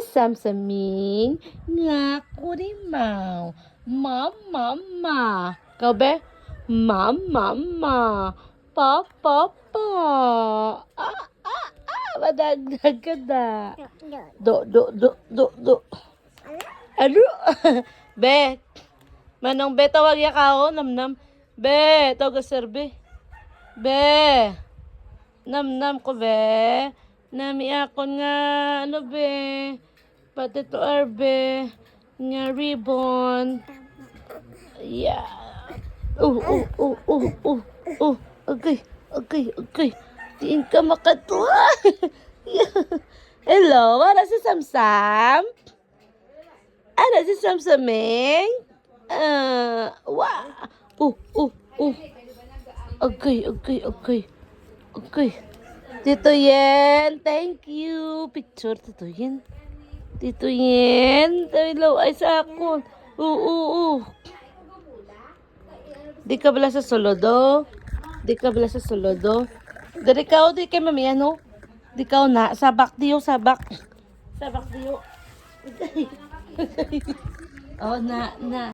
Samsaming nga kurimaw. Mama. Kau be? Mama. Papa. Madagdag ka na. Do. Ano? Be. Manong be, tawag ya ka o. Nam. Be, tawag ka sir be. Be. Nam ko be. Nami ako nga, ano be. Pati to arbe. Nga ribbon. Yeah. Okay. Diin ka makatuwa. Hello, ano si Samsam? Ano si Samsaming? Okay. Tito Yen, thank you. Picture, Tito Yen. Hello, ay sa ako. Di ka bala sa solodo? Dari ka di kay mami, ano? Di ka na, sabak diyo. Sabak diyo. Oh, na.